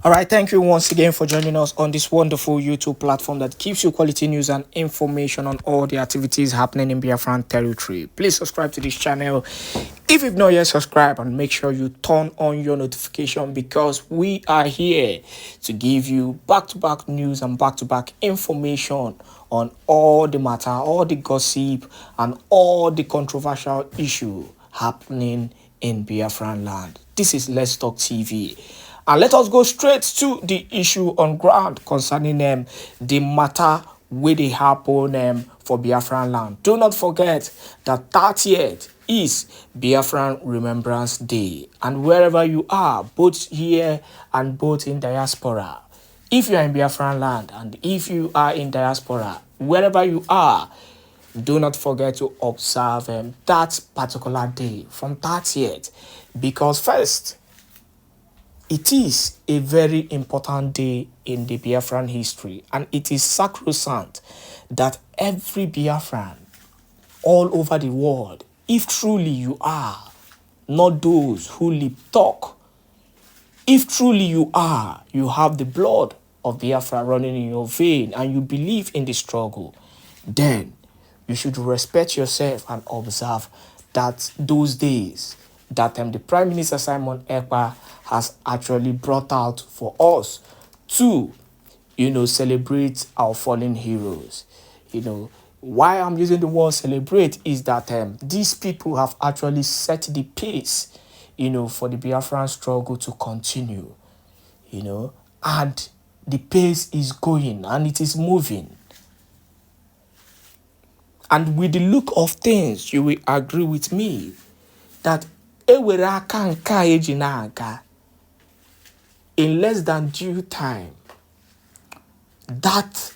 All right, thank you once again for joining us on this wonderful YouTube platform that gives you quality news and information on all the activities happening in Biafran territory. Please subscribe to this channel if you've not yet subscribed, and make sure you turn on your notification, because we are here to give you back-to-back news and back-to-back information on all the matter, all the gossip, and all the controversial issue happening in Biafraland. This is Let's Talk TV. And let us go straight to the issue on ground concerning the matter where they happen for Biafran land. Do not forget that 30th is Biafran Remembrance Day. And wherever you are, both here and both in diaspora, if you are in Biafran land and if you are in diaspora, wherever you are, do not forget to observe that particular day from 30th, because first, it is a very important day in the Biafran history, and it is sacrosanct that every Biafran all over the world, if truly you are, not those who lip talk, if truly you are, you have the blood of Biafra running in your vein and you believe in the struggle, then you should respect yourself and observe that those days that the Prime Minister Simon Èkpá has actually brought out for us to, celebrate our fallen heroes. Why I'm using the word celebrate is that these people have actually set the pace, for the Biafran struggle to continue, and the pace is going and it is moving. And with the look of things, you will agree with me that in less than due time, that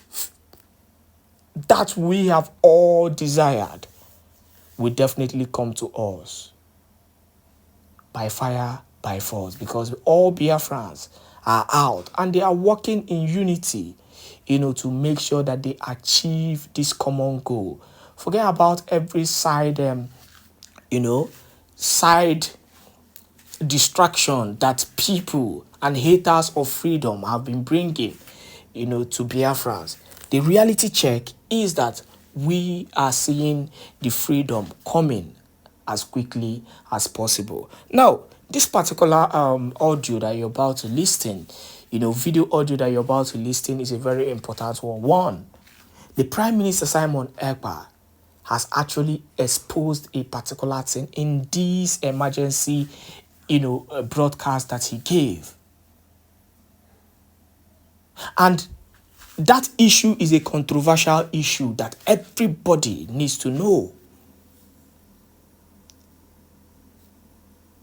we have all desired will definitely come to us by fire, by force, because all Biafrans are out and they are working in unity, to make sure that they achieve this common goal. Forget about every side, side distraction that people and haters of freedom have been bringing, to Biafrans. The reality check is that we are seeing the freedom coming as quickly as possible. Now, this particular audio that you're about to listen, video audio that you're about to listen is a very important one. One, the Prime Minister Simon Èkpá has actually exposed a particular thing in this emergency, broadcast that he gave. And that issue is a controversial issue that everybody needs to know.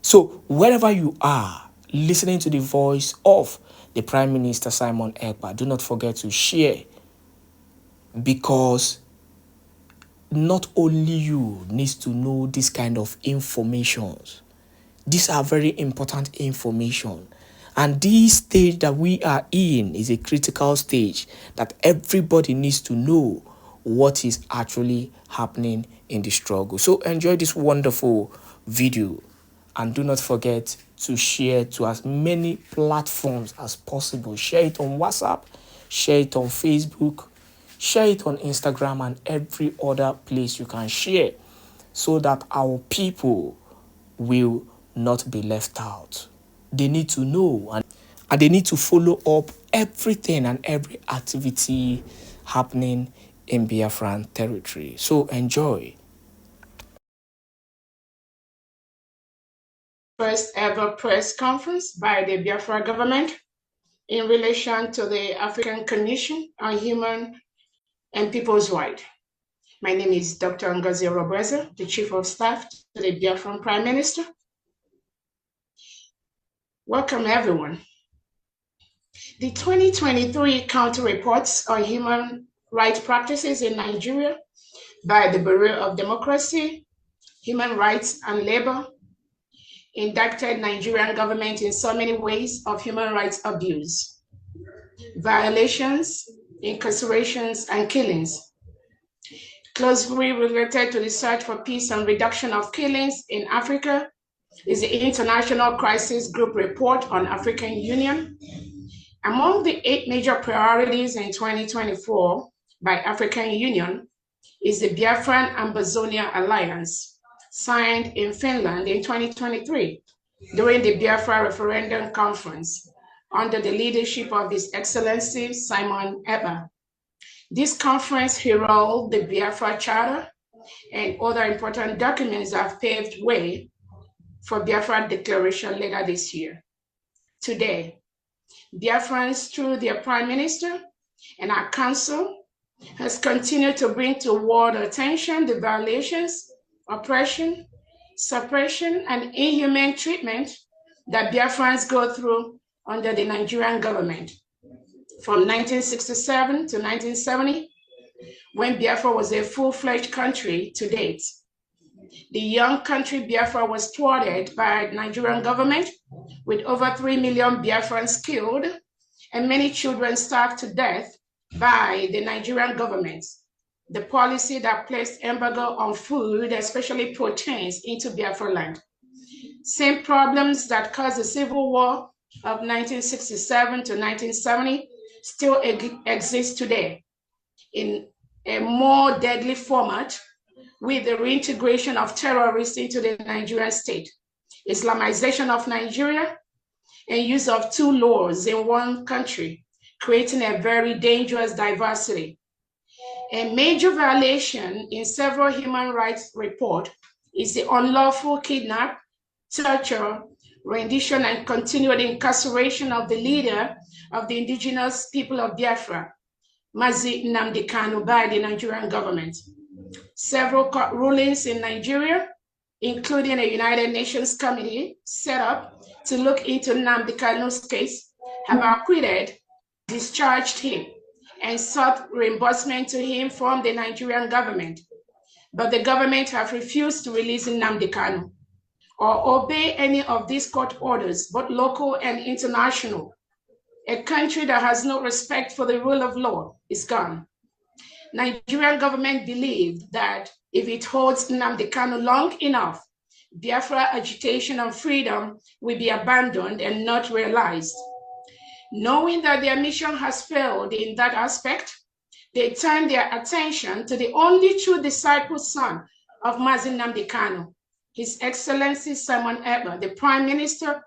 So wherever you are listening to the voice of the Prime Minister Simon Èkpá, do not forget to share, because not only you needs to know this kind of informations. These are very important information. And this stage that we are in is a critical stage that everybody needs to know what is actually happening in the struggle. So enjoy this wonderful video, and do not forget to share to as many platforms as possible. Share it on WhatsApp, share it on Facebook, share it on Instagram, and every other place you can share, so that our people will not be left out. They need to know, and they need to follow up everything and every activity happening in Biafran territory. So enjoy. First ever press conference by the Biafra government in relation to the African Commission on Human and People's Rights. My name is Dr. Ngozi Robreza, the Chief of Staff to the Biafran Prime Minister. Welcome, everyone. The 2023 Counter Reports on Human Rights Practices in Nigeria by the Bureau of Democracy, Human Rights and Labor indicted Nigerian government in so many ways of human rights abuse, violations, incarcerations, and killings. Closely related to the search for peace and reduction of killings in Africa is the International Crisis Group Report on African Union, Among the 8 major priorities in 2024 by African Union is the Biafran Ambazonia Alliance, signed in Finland in 2023 during the Biafra Referendum Conference under the leadership of His Excellency Simon Èkpá. This conference heralded the Biafra Charter and other important documents that have paved way for Biafra Declaration later this year. Today, Biafrans, through their Prime Minister and our Council, has continued to bring to world attention the violations, oppression, suppression, and inhumane treatment that Biafrans go through under the Nigerian government. From 1967 to 1970, when Biafra was a full-fledged country to date. The young country Biafra was thwarted by the Nigerian government with over 3 million Biafrans killed and many children starved to death by the Nigerian government. The policy that placed embargo on food, especially proteins, into Biafraland. Same problems that caused the Civil War of 1967 to 1970 still exist today in a more deadly format with the reintegration of terrorists into the Nigerian state, Islamization of Nigeria, and use of 2 laws in one country, creating a very dangerous diversity. A major violation in several human rights reports is the unlawful kidnap, torture, rendition, and continued incarceration of the leader of the indigenous people of Biafra, Mazi Nnamdi Kanu, by the Nigerian government. Several court rulings in Nigeria, including a United Nations committee set up to look into Nnamdi Kanu's case, have acquitted, discharged him, and sought reimbursement to him from the Nigerian government. But the government have refused to release Nnamdi Kanu or obey any of these court orders, both local and international. A country that has no respect for the rule of law is gone. Nigerian government believed that if it holds Nnamdi Kanu long enough, Biafra agitation and freedom will be abandoned and not realized. Knowing that their mission has failed in that aspect, they turned their attention to the only true disciple son of Mazi Nnamdi Kanu, His Excellency Simon Èkpá, the Prime Minister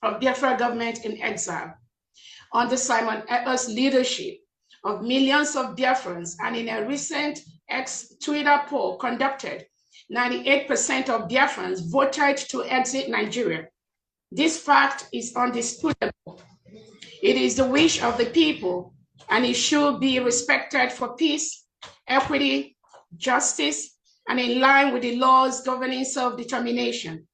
of Biafra government in exile. Under Simon Èkpá's leadership of millions of Biafrans, and in a recent Twitter poll conducted, 98% of Biafrans voted to exit Nigeria. This fact is undisputable. It is the wish of the people, and it should be respected for peace, equity, justice, and in line with the laws governing self-determination.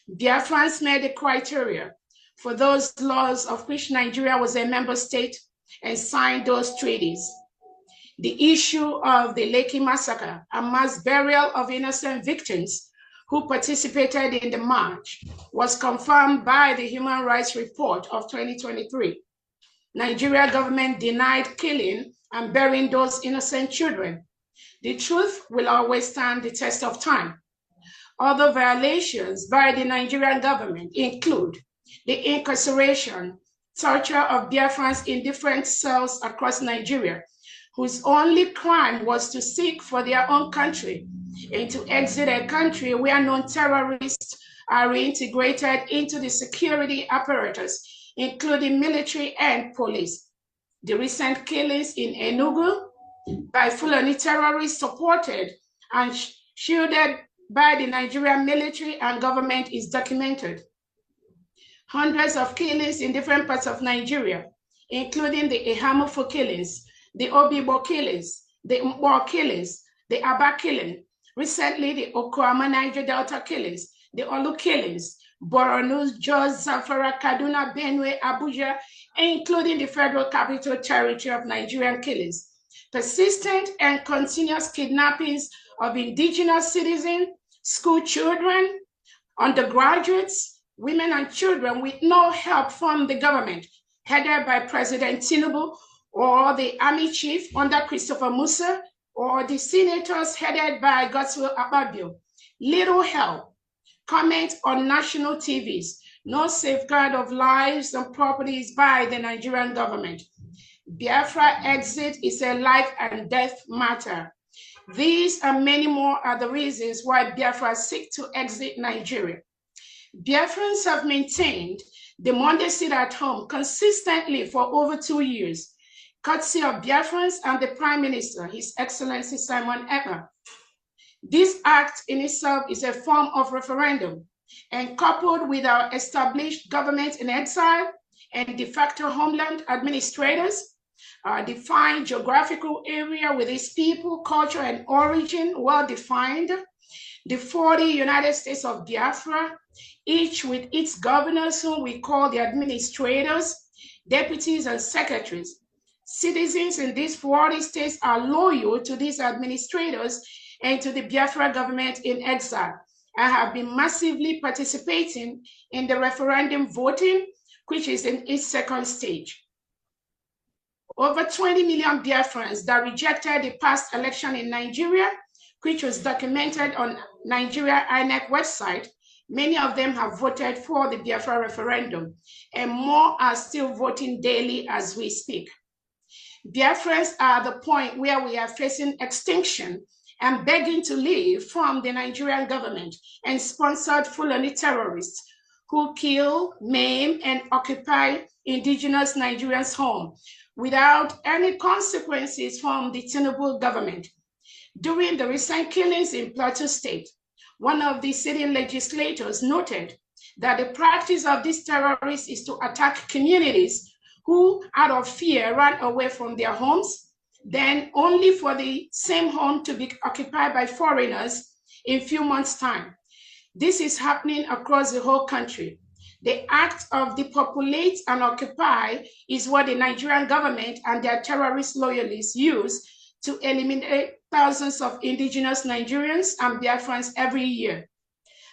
Biafrans met the criteria for those laws of which Nigeria was a member state and signed those treaties. The issue of the Lekki massacre, a mass burial of innocent victims who participated in the march, was confirmed by the Human Rights Report of 2023. Nigeria government denied killing and burying those innocent children. The truth will always stand the test of time. Other violations by the Nigerian government include the incarceration, torture of Biafrans in different cells across Nigeria, whose only crime was to seek for their own country and to exit a country where non-terrorists are reintegrated into the security apparatus, including military and police. The recent killings in Enugu by Fulani terrorists supported and shielded by the Nigerian military and government is documented. Hundreds of killings in different parts of Nigeria, including the Ihamufo killings, the Obibo killings, the Mbo killings, the Aba killing, recently the Okoama Niger Delta killings, the Olu killings, Borno, Jos, Zamfara, Kaduna, Benue, Abuja, including the Federal Capital Territory of Nigerian killings. Persistent and continuous kidnappings of indigenous citizens, school children, undergraduates, women and children with no help from the government, headed by President Tinubu, or the army chief under Christopher Musa, or the senators headed by Godswill Akpabio. Little help. Comment on national TVs no safeguard of lives and properties by the Nigerian government. Biafra exit is a life and death matter. These and many more are the reasons why Biafra seek to exit Nigeria. Biafrans have maintained the Monday sit at home consistently for over 2 years, courtesy of Biafrans and the Prime Minister, His Excellency Simon Èkpá. This act in itself is a form of referendum, and coupled with our established government in exile and de facto homeland administrators, our defined geographical area with its people, culture, and origin well defined, the 40 United States of Biafra, each with its governors, whom we call the administrators, deputies, and secretaries. Citizens in these 40 states are loyal to these administrators and to the Biafra government in exile, and have been massively participating in the referendum voting, which is in its second stage. Over 20 million Biafrans that rejected the past election in Nigeria, which was documented on Nigeria INEC website, many of them have voted for the Biafra referendum, and more are still voting daily as we speak. Biafrans are at the point where we are facing extinction and begging to leave from the Nigerian government and sponsored Fulani terrorists who kill, maim, and occupy indigenous Nigerians' home without any consequences from the Tinubu government. During the recent killings in Plateau State, one of the sitting legislators noted that the practice of these terrorists is to attack communities who, out of fear, ran away from their homes, then only for the same home to be occupied by foreigners in a few months' time. This is happening across the whole country. The act of depopulate and occupy is what the Nigerian government and their terrorist loyalists use to eliminate thousands of indigenous Nigerians and Biafrans every year.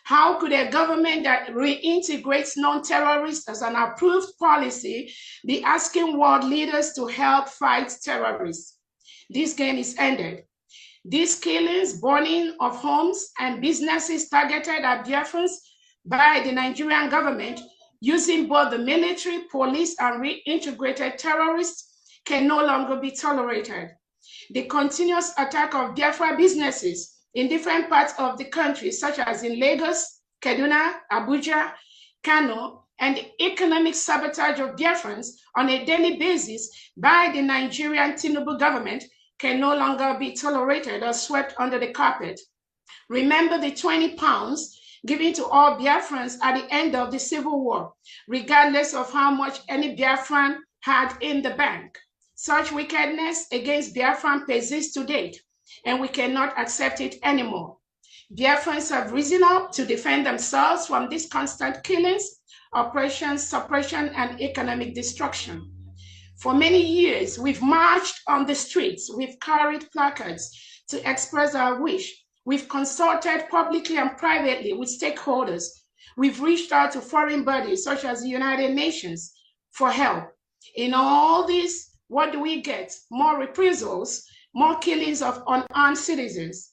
How could a government that reintegrates non-terrorists as an approved policy be asking world leaders to help fight terrorists? This game is ended. These killings, burning of homes and businesses targeted at Biafrans by the Nigerian government using both the military, police, and reintegrated terrorists can no longer be tolerated. The continuous attack of Biafra businesses in different parts of the country, such as in Lagos, Kaduna, Abuja, Kano, and the economic sabotage of Biafrans on a daily basis by the Nigerian Tinubu government can no longer be tolerated or swept under the carpet. Remember the 20 pounds given to all Biafrans at the end of the Civil War, regardless of how much any Biafran had in the bank. Such wickedness against Biafran persists to date, and we cannot accept it anymore. Biafrans have risen up to defend themselves from these constant killings, oppressions, suppression, and economic destruction. For many years, we've marched on the streets, we've carried placards to express our wish. We've consulted publicly and privately with stakeholders. We've reached out to foreign bodies such as the United Nations for help. In all this, what do we get? More reprisals, more killings of unarmed citizens,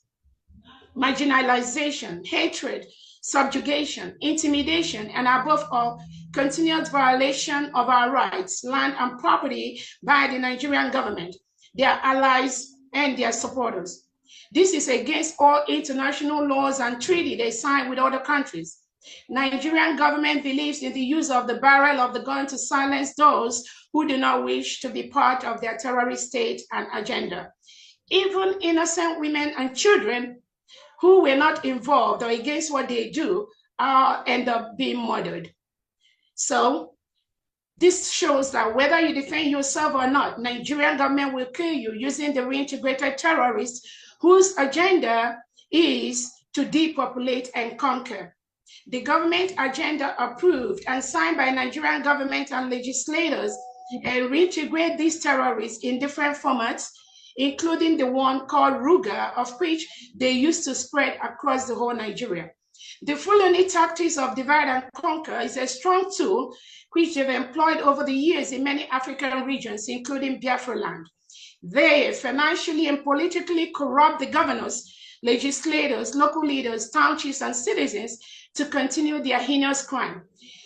marginalization, hatred, subjugation, intimidation, and above all, continued violation of our rights, land, and property by the Nigerian government, their allies, and their supporters. This is against all international laws and treaties they sign with other countries. Nigerian government believes in the use of the barrel of the gun to silence those who do not wish to be part of their terrorist state and agenda. Even innocent women and children who were not involved or against what they do end up being murdered. So this shows that whether you defend yourself or not, Nigerian government will kill you using the reintegrated terrorists whose agenda is to depopulate and conquer. The government agenda approved and signed by Nigerian government and legislators and reintegrate these terrorists in different formats, including the one called Ruga, of which they used to spread across the whole Nigeria. The Fulani tactics of divide and conquer is a strong tool which they've employed over the years in many African regions, including Biafraland. They financially and politically corrupt the governors, legislators, local leaders, townships, and citizens to continue their heinous crime.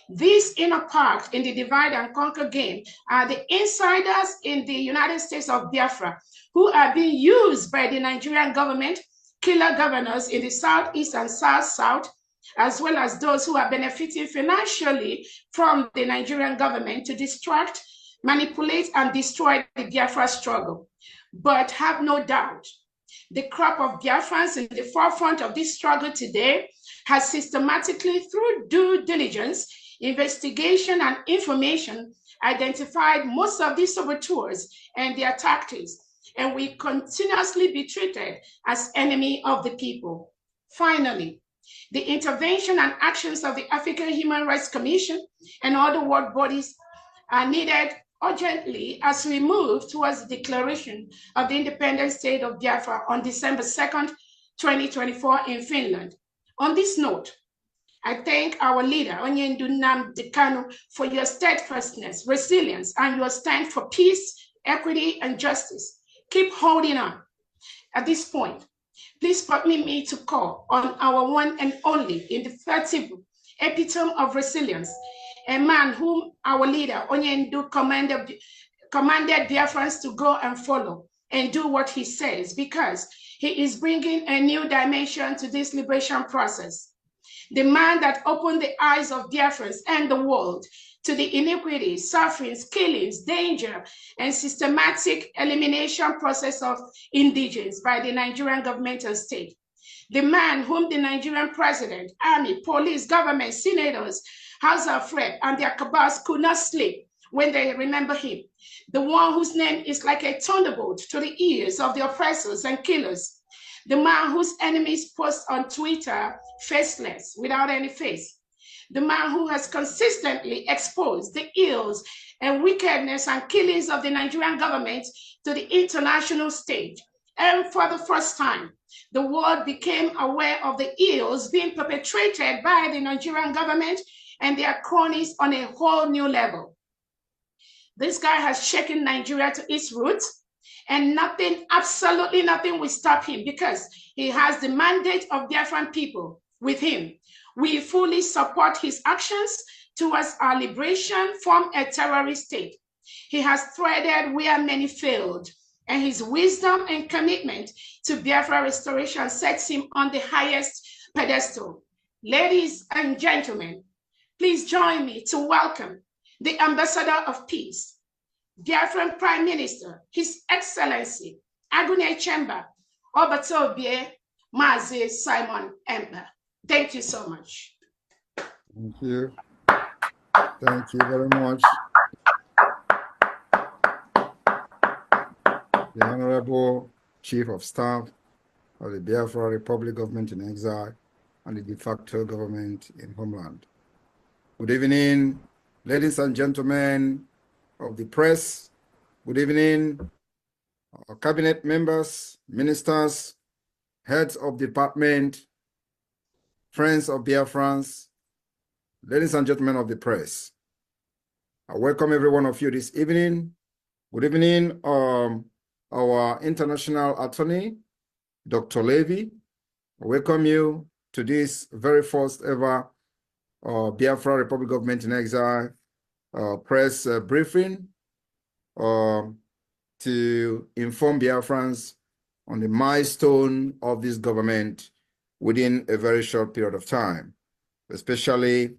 These inner part in the divide and conquer game are the insiders in the United States of Biafra who are being used by the Nigerian government, killer governors in the Southeast and South, as well as those who are benefiting financially from the Nigerian government to distract, manipulate, and destroy the Biafra struggle. But have no doubt, the crop of Biafrans in the forefront of this struggle today has systematically, through due diligence, investigation, and information, identified most of these saboteurs and their tactics, and will continuously be treated as enemy of the people. Finally, the intervention and actions of the African Human Rights Commission and other world bodies are needed urgently as we move towards the declaration of the independent state of Biafra on December 2nd, 2024 in Finland. On this note, I thank our leader, Onyendu Nnamdi Kanu, for your steadfastness, resilience, and your stand for peace, equity, and justice. Keep holding on. At this point, please permit me to call on our one and only, indefatigable epitome of resilience, a man whom our leader, Onyendu, commanded Biafrans to go and follow and do what he says, because he is bringing a new dimension to this liberation process. The man that opened the eyes of Biafrans and the world to the iniquities, sufferings, killings, danger, and systematic elimination process of indigenes by the Nigerian government and state. The man whom the Nigerian president, army, police, government, senators, House of Rep, and their cabals could not sleep when they remember him. The one whose name is like a thunderbolt to the ears of the oppressors and killers. The man whose enemies post on Twitter faceless, without any face. The man who has consistently exposed the ills and wickedness and killings of the Nigerian government to the international stage. And for the first time, the world became aware of the ills being perpetrated by the Nigerian government and their cronies on a whole new level. This guy has shaken Nigeria to its roots, and nothing, absolutely nothing will stop him because he has the mandate of Biafran people with him. We fully support his actions towards our liberation from a terrorist state. He has threaded where many failed, and his wisdom and commitment to Biafra restoration sets him on the highest pedestal. Ladies and gentlemen, please join me to welcome the Ambassador of Peace, Biafran Prime Minister, His Excellency Agune Chemba Obatobie Mazi Simon Emba. Thank you so much. Thank you. Thank you very much. The Honorable Chief of Staff of the Biafra Republic Government in Exile and the de facto government in Homeland. Good evening, ladies and gentlemen of the press. Good evening, our cabinet members, ministers, heads of department, friends of Biafrans, ladies and gentlemen of the press. I welcome every one of you this evening. Good evening, our international attorney, Dr. Levy. I welcome you to this very first ever Biafra Republic Government in Exile press briefing to inform Biafrans on the milestone of this government within a very short period of time, especially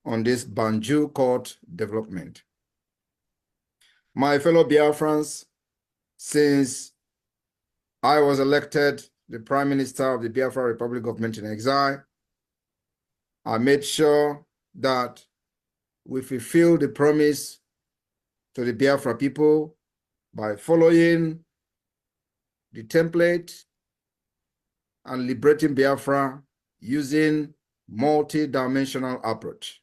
on this Banjul court development. My fellow Biafrans, since I was elected the Prime Minister of the Biafra Republic Government in Exile, I made sure that we fulfill the promise to the Biafra people by following the template and liberating Biafra using multi-dimensional approach.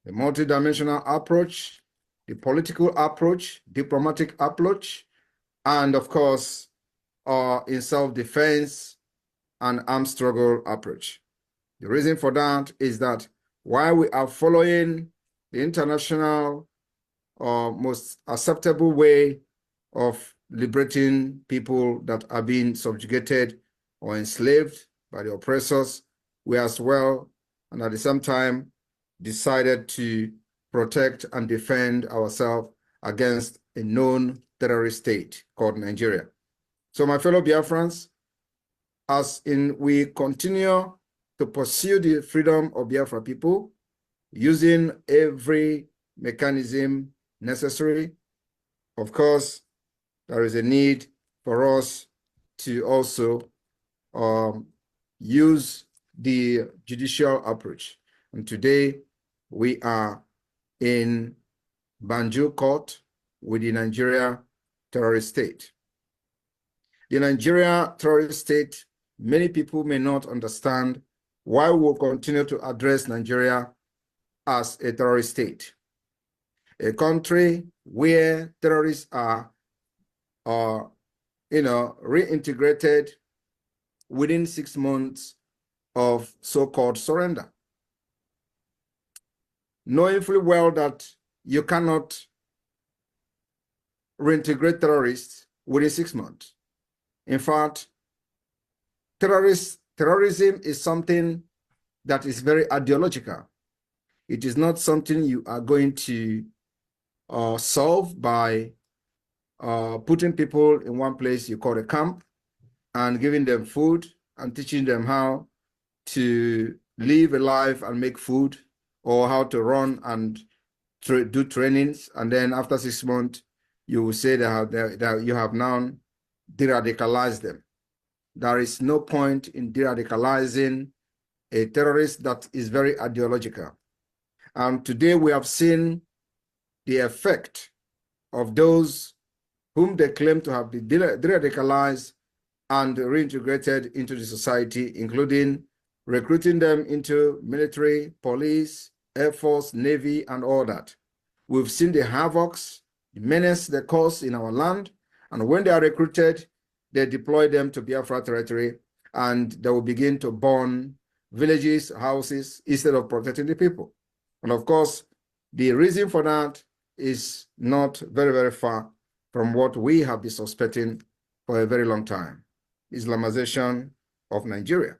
The multi-dimensional approach, the political approach, diplomatic approach, and of course, in self-defense and armed struggle approach. The reason for that is that while we are following the international most acceptable way of liberating people that are being subjugated or enslaved by the oppressors, we as well, and at the same time, decided to protect and defend ourselves against a known terrorist state called Nigeria. So my fellow Biafrans, we continue to pursue the freedom of Biafra people using every mechanism necessary. Of course, there is a need for us to also use the judicial approach. And today we are in Banjul court with the Nigeria terrorist state. The Nigeria terrorist state, many people may not understand why we will continue to address Nigeria as a terrorist state. A country where terrorists are reintegrated within 6 months of so-called surrender. Knowing fully well that you cannot reintegrate terrorists within 6 months. In fact, terrorism is something that is very ideological. It is not something you are going to solve by putting people in one place you call a camp and giving them food and teaching them how to live a life and make food, or how to run and do trainings, and then after 6 months you will say that you have now de-radicalized them. There is no point in de-radicalizing a terrorist that is very ideological. And today we have seen the effect of those whom they claim to have been de-radicalized and reintegrated into the society, including recruiting them into military, police, Air Force, Navy, and all that. We've seen the havocs, the menace they cause in our land, and when they are recruited, they deploy them to Biafra territory, and they will begin to burn villages, houses, instead of protecting the people. And of course, the reason for that is not very, very far from what we have been suspecting for a very long time: Islamization of Nigeria.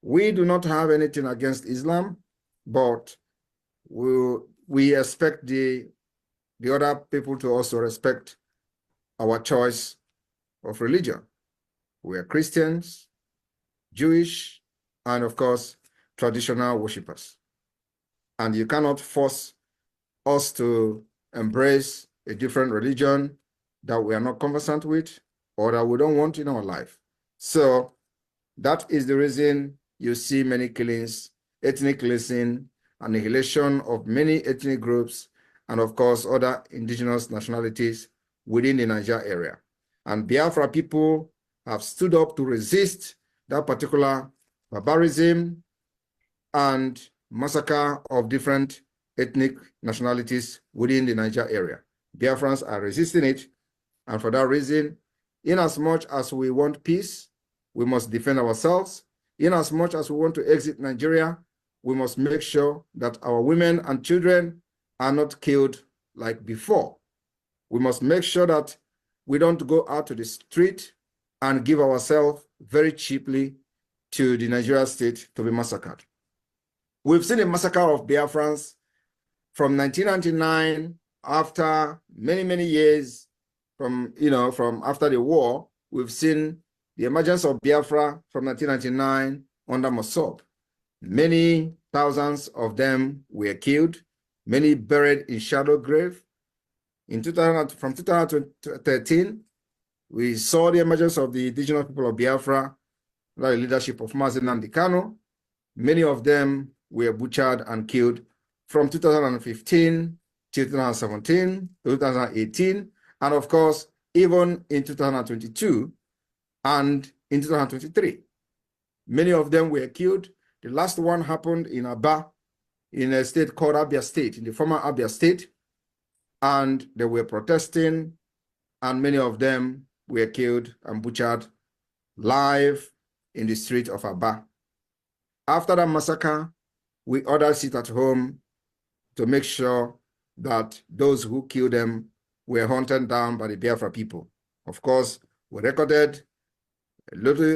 We do not have anything against Islam, but we expect the other people to also respect our choice of religion. We are Christians, Jewish, and of course, traditional worshippers. And you cannot force us to embrace a different religion that we are not conversant with or that we don't want in our life. So that is the reason you see many killings, ethnic cleansing, annihilation of many ethnic groups, and of course, other indigenous nationalities within the Niger area. And Biafra people have stood up to resist that particular barbarism and massacre of different ethnic nationalities within the Niger area. Biafrans are resisting it, and for that reason, in as much as we want peace, we must defend ourselves. In as much as we want to exit Nigeria, we must make sure that our women and children are not killed like before. We must make sure that we don't go out to the street and give ourselves very cheaply to the Nigeria state to be massacred. We've seen a massacre of Biafrans from 1999, after many, many years from after the war. We've seen the emergence of Biafra from 1999 under Mossab. Many thousands of them were killed, many buried in shallow grave. From 2013, we saw the emergence of the indigenous people of Biafra under the leadership of Mazen Nnamdi Kanu. Many of them were butchered and killed from 2015 to 2017 to 2018, and of course, even in 2022 and in 2023. Many of them were killed. The last one happened in Aba, in a state called Abia State, in the former Abia State, and they were protesting, and many of them were killed and butchered live in the street of Aba. After that massacre, we ordered sit at home to make sure that those who killed them were hunted down by the Biafra people. Of course, we recorded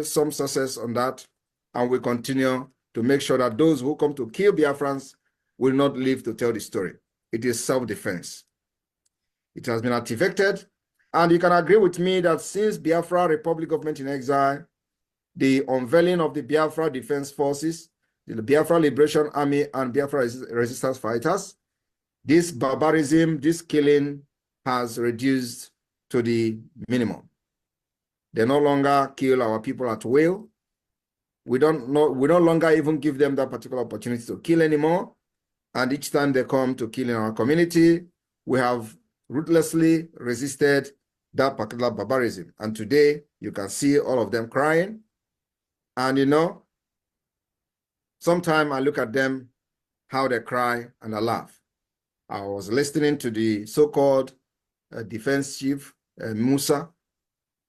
some success on that, and we continue to make sure that those who come to kill Biafrans will not live to tell the story. It is self-defense. It has been activated, and you can agree with me that since Biafra Republic Government in Exile, the unveiling of the Biafra Defense Forces, the Biafra Liberation Army, and Biafra Resistance Fighters, this barbarism, this killing has reduced to the minimum. They no longer kill our people at will. We no longer even give them that particular opportunity to kill anymore. And each time they come to kill in our community, we have ruthlessly resisted that particular barbarism. And today, you can see all of them crying. And you know, sometimes I look at them, how they cry, and I laugh. I was listening to the so-called defense chief, Musa,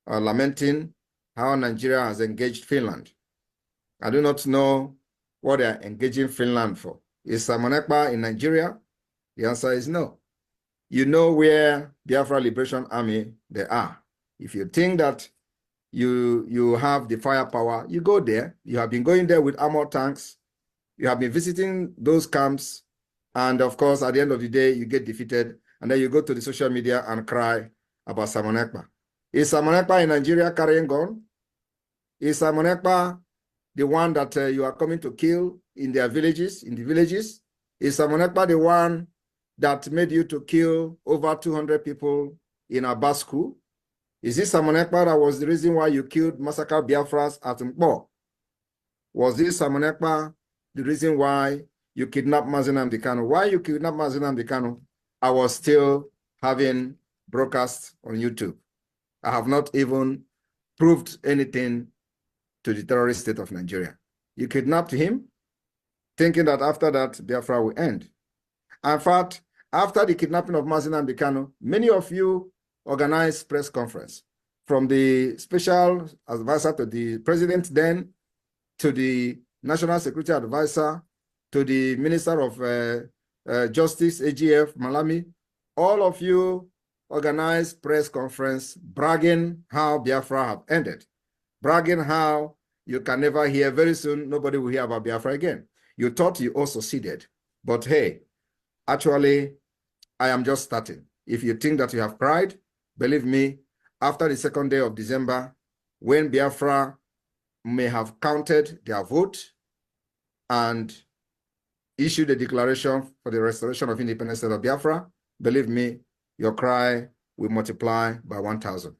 lamenting how Nigeria has engaged Finland. I do not know what they are engaging Finland for. Is Simon Èkpá in Nigeria? The answer is no. You know where Biafra Liberation Army they are. If you think that you have the firepower, you go there. You have been going there with armored tanks. You have been visiting those camps. And of course, at the end of the day, you get defeated. And then you go to the social media and cry about Simon Èkpá. Is Simon Èkpá in Nigeria carrying gun? Is Simon Èkpá the one that you are coming to kill in their villages, in the villages? Is Simon Èkpá the one that made you to kill over 200 people in Aba school? Is this Simon Èkpá that was the reason why you killed massacre Biafras at Èkpá? Was this Simon Èkpá the reason why you kidnapped Mazi Nnamdi Kanu? Why you kidnapped Mazi Nnamdi Kanu? I was still having broadcasts on YouTube. I have not even proved anything to the terrorist state of Nigeria. You kidnapped him, thinking that after that, Biafra will end. In fact, after the kidnapping of Mazi Nnamdi Kanu, many of you organized press conference, from the special advisor to the president then, to the national security advisor, to the Minister of Justice, AGF, Malami. All of you organized press conference bragging how Biafra have ended, bragging how you can never hear, very soon, nobody will hear about Biafra again. You thought you all succeeded, but hey, actually, I am just starting. If you think that you have cried, believe me, after the second day of December, when Biafra may have counted their vote and issued a declaration for the restoration of independence state of Biafra, believe me, your cry will multiply by 1,000.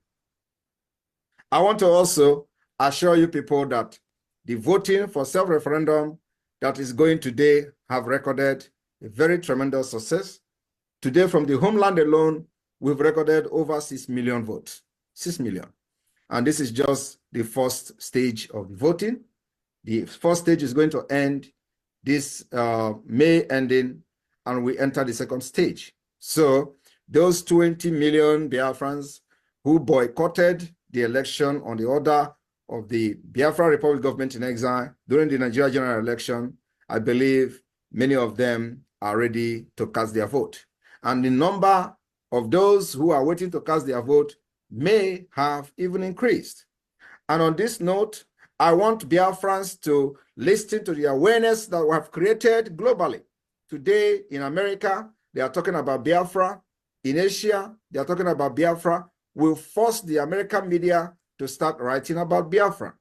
I want to also assure you people that the voting for self-referendum that is going today have recorded a very tremendous success. Today, from the homeland alone, we've recorded over 6 million votes. 6 million. And this is just the first stage of the voting. The first stage is going to end this May ending, and we enter the second stage. So those 20 million Biafrans who boycotted the election on the order of the Biafra Republic Government in Exile during the Nigeria general election, I believe many of them are ready to cast their vote. And the number of those who are waiting to cast their vote may have even increased. And on this note, I want Biafrans to listen to the awareness that we have created globally. Today in America, they are talking about Biafra. In Asia, they are talking about Biafra. We'll force the American media to start writing about Biafra.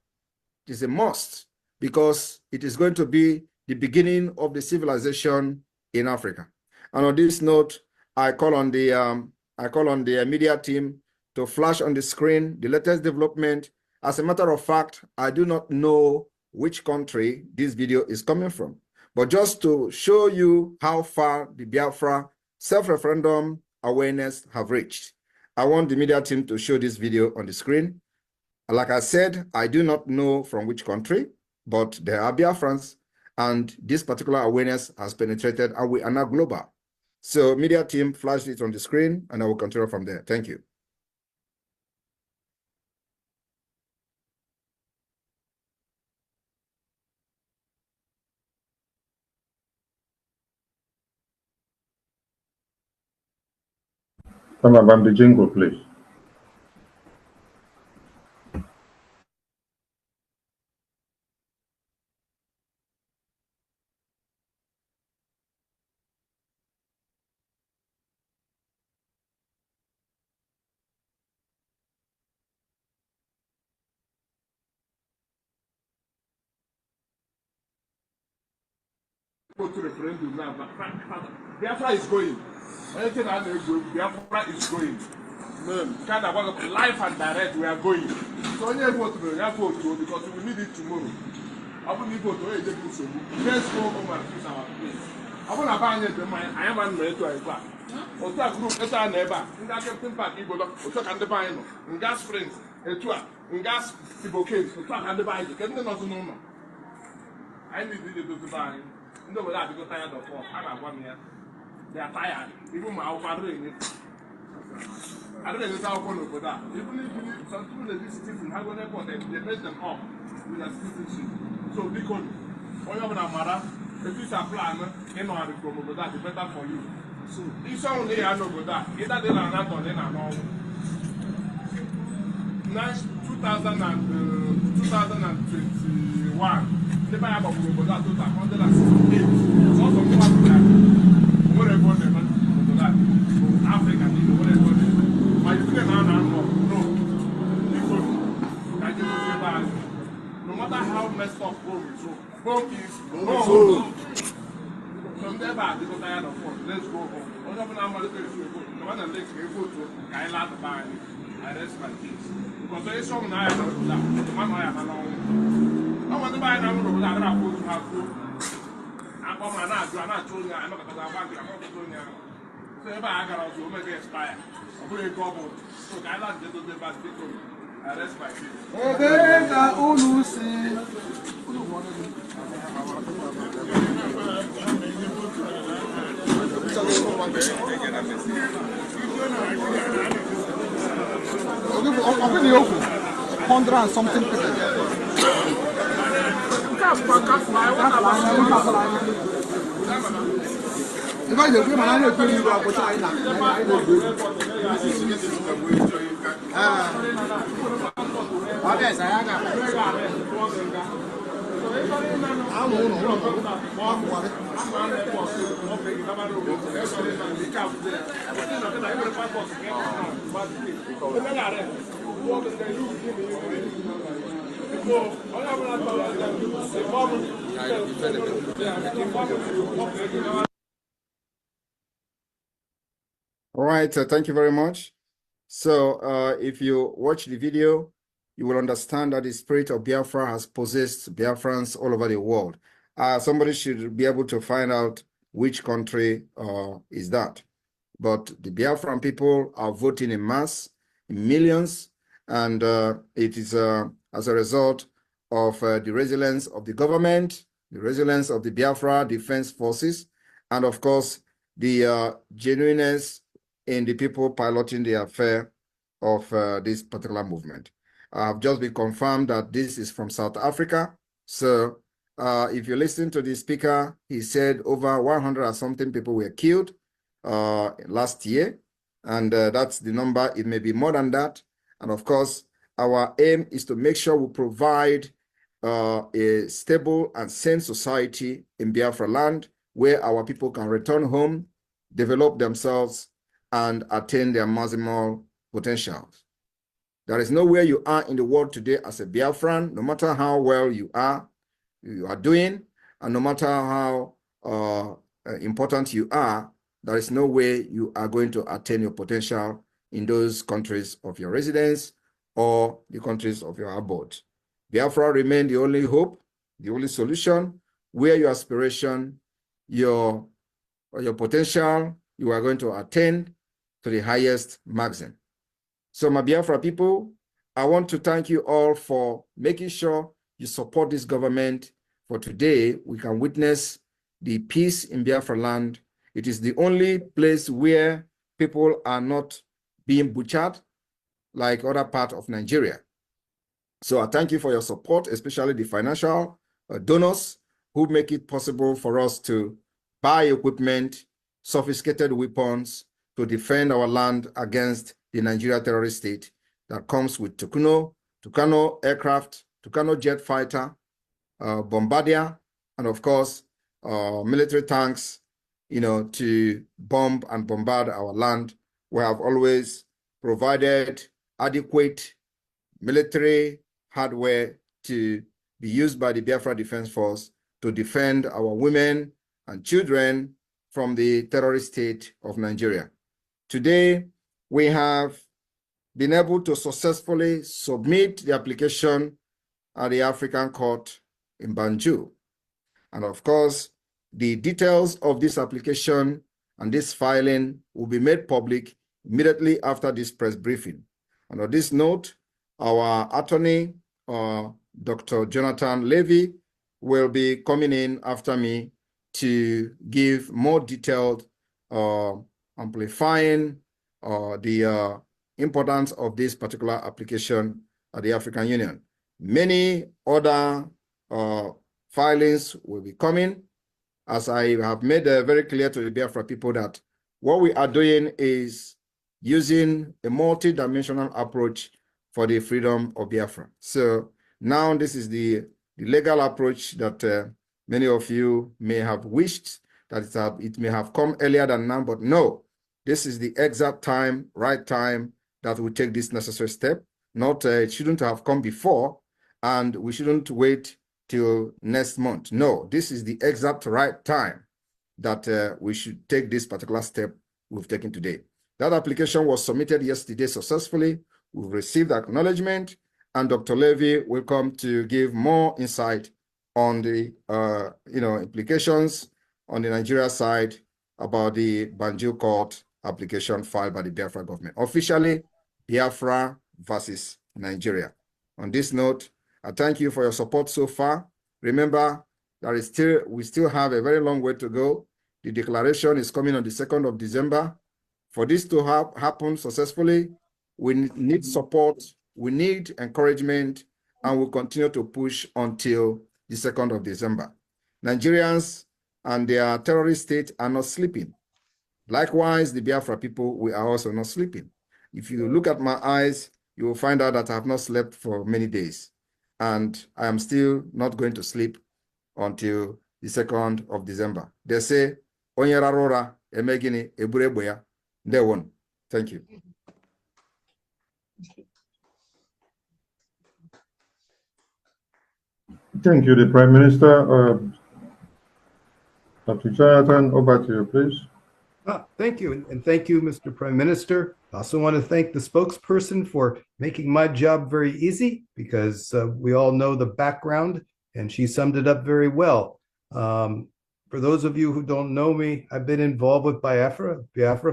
It is a must, because it is going to be the beginning of the civilization in Africa. And on this note, I call on the media team to flash on the screen the latest development. As a matter of fact, I do not know which country this video is coming from, but just to show you how far the Biafra self-referendum awareness have reached, I want the media team to show this video on the screen. Like I said, I do not know from which country, but there are Biafrans, and this particular awareness has penetrated, and we are now global. So media team, flash it on the screen, and I will continue from there. Thank you. Come on, the jingle, please. Go to referendum now. Biafra is going. Anything I know, Biafra is going. Kind of life and direct, we are going. So when you vote, you have to vote because we need it tomorrow. I will need to vote. Let's go home and fix our place. I want to buy the money. I am unmarried to Èkpá. Otu group esa na ebe a nga Captain Park Igolo otu ka ndị banyị nọ nga Springs etu a nga Sibokane otu ka ndị banyị ke ndị nọ n'ụlọ anyị need to do banyị ndị obodo adịgo tired of us ha na-agwa m ya they are tired ibu ma akwụkwọ adịrị enye akwụkwọ n'obodo a even some people na-eji citizen ha go n'airport they made them up with their citizenship so biko onye ọbụla mara if you apply ịnọgharị from obodo a dị better for you. So, this song they are no good. Either they are not or they are not. 2021, the Bible will go to 168. It's also more than whatever they want to do. Africa, whatever they want. But you can't no. No matter how messed up home is home. From there back, they go tired of us. Let's go home. What happened now? The one that makes me go to Kaila to buy I rest my case. Because there is some now I don't do that. My mother has alone. I want to buy now. I'm going to have food. I'm going to have I'm not told you. I'm not going to have bank. I'm not told you. So if I got to make it expire, I'm going to go home. So Kaila just do the back. I rest my case. $100 and something people. If I do, man, I know you go to China. All right, thank you very much. So if you watch the video, you will understand that the spirit of Biafra has possessed Biafrans all over the world. Somebody should be able to find out which country is that. But the Biafran people are voting in mass, in millions, and it is as a result of the resilience of the government, the resilience of the Biafra Defense Forces, and of course, the genuineness in the people piloting the affair of this particular movement. I've just been confirmed that this is from South Africa. So if you listen to the speaker, he said over 100 or something people were killed last year. And that's the number. It may be more than that. And of course, our aim is to make sure we provide a stable and sane society in Biafraland where our people can return home, develop themselves, and attain their maximal potentials. There is nowhere you are in the world today as a Biafran, no matter how well you are doing, and no matter how important you are, there is no way you are going to attain your potential in those countries of your residence or the countries of your abode. Biafra remain the only hope, the only solution, where your aspiration, your potential, you are going to attain to the highest maximum. So my Biafra people, I want to thank you all for making sure you support this government. For today, we can witness the peace in Biafraland. It is the only place where people are not being butchered like other parts of Nigeria. So I thank you for your support, especially the financial donors who make it possible for us to buy equipment, sophisticated weapons to defend our land against the Nigeria terrorist state that comes with Tucano aircraft, Tucano jet fighter, bombardier, and of course, military tanks, to bomb and bombard our land. We have always provided adequate military hardware to be used by the Biafra Defense Force to defend our women, and children from the terrorist state of Nigeria. Today, we have been able to successfully submit the application at the African Court in Banjul. And of course, the details of this application and this filing will be made public immediately after this press briefing. And on this note, our attorney, Dr. Jonathan Levy, will be coming in after me to give more detailed amplifying the importance of this particular application at the African Union. Many other filings will be coming, as I have made very clear to the Biafra people that what we are doing is using a multi-dimensional approach for the freedom of Biafra. So now this is the legal approach that many of you may have wished that it may have come earlier than now, but no, this is the exact time, right time that we take this necessary step. Not, it shouldn't have come before, and we shouldn't wait till next month. No, this is the exact right time that we should take this particular step we've taken today. That application was submitted yesterday successfully. We've received acknowledgement, and Dr. Levy will come to give more insight on the implications on the Nigeria side about the Banjul Court application filed by the Biafra government. Officially, Biafra versus Nigeria. On this note, I thank you for your support so far. Remember, we still have a very long way to go. The declaration is coming on the 2nd of December. For this to happen successfully, we need support, we need encouragement, and we'll continue to push until the 2nd of December. Nigerians and their terrorist state are not sleeping. Likewise, the Biafra people, we are also not sleeping. If you look at my eyes, you will find out that I have not slept for many days. And I am still not going to sleep until the 2nd of December. They say, Onye rarora emegini ebureboya. They won. Thank you. Thank you, the Prime Minister. Dr. Jonathan, over to you, please. Thank you, and thank you, Mr. Prime Minister. I also want to thank the spokesperson for making my job very easy, because we all know the background, and she summed it up very well. For those of you who don't know me, I've been involved with Biafra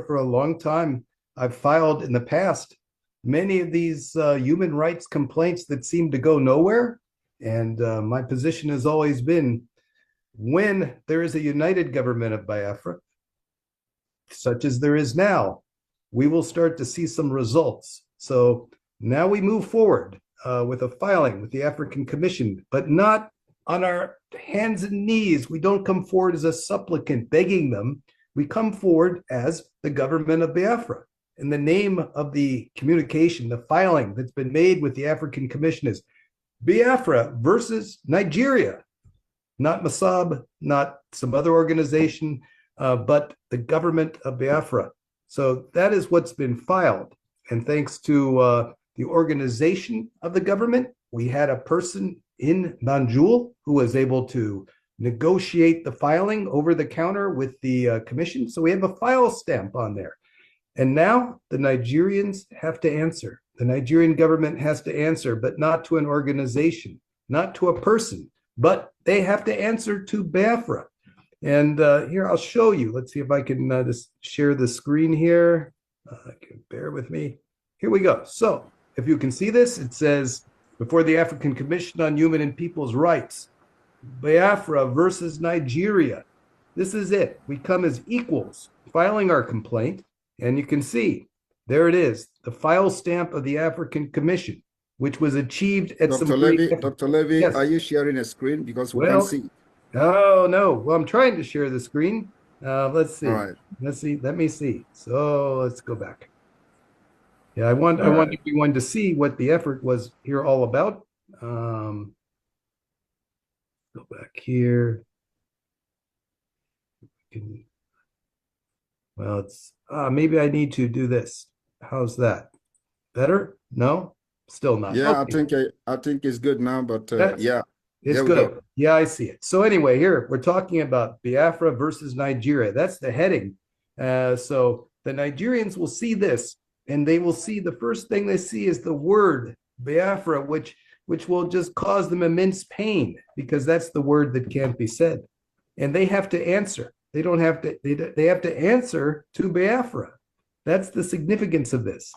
for a long time. I've filed in the past many of these human rights complaints that seem to go nowhere, and my position has always been, when there is a united government of Biafra, such as there is now, we will start to see some results. So now we move forward with a filing with the African Commission, but not on our hands and knees. We don't come forward as a supplicant begging them. We come forward as the government of Biafra. And the name of the communication, the filing that's been made with the African Commission is Biafra versus Nigeria, not Mossab, not some other organization, but the government of Biafra. So that is what's been filed. And thanks to the organization of the government, we had a person in Banjul who was able to negotiate the filing over the counter with the commission. So we have a file stamp on there. And now the Nigerians have to answer. The Nigerian government has to answer, but not to an organization, not to a person, but they have to answer to Biafra. And here, I'll show you. Let's see if I can just share the screen here. Bear with me. Here we go. So if you can see this, it says, before the African Commission on Human and People's Rights, Biafra versus Nigeria. This is it. We come as equals, filing our complaint. And you can see, there it is, the file stamp of the African Commission, which was achieved at Dr. Levy, Dr. Levy, yes. Are you sharing a screen? Because we can't see. Oh, no. Well, I'm trying to share the screen. Let's see. All right. Let's see. Let me see. So let's go back. Yeah, I want everyone to see what the effort was here all about. Go back here. Well, it's maybe I need to do this. How's that? Better? No, still not. Yeah, okay. I think it's good now, but yeah. It's Here we good. go. Yeah, I see it. So anyway, here we're talking about Biafra versus Nigeria. That's the heading. So the Nigerians will see this, and they will see the first thing they see is the word Biafra, which will just cause them immense pain because that's the word that can't be said, and they have to answer. They don't have to. They have to answer to Biafra. That's the significance of this.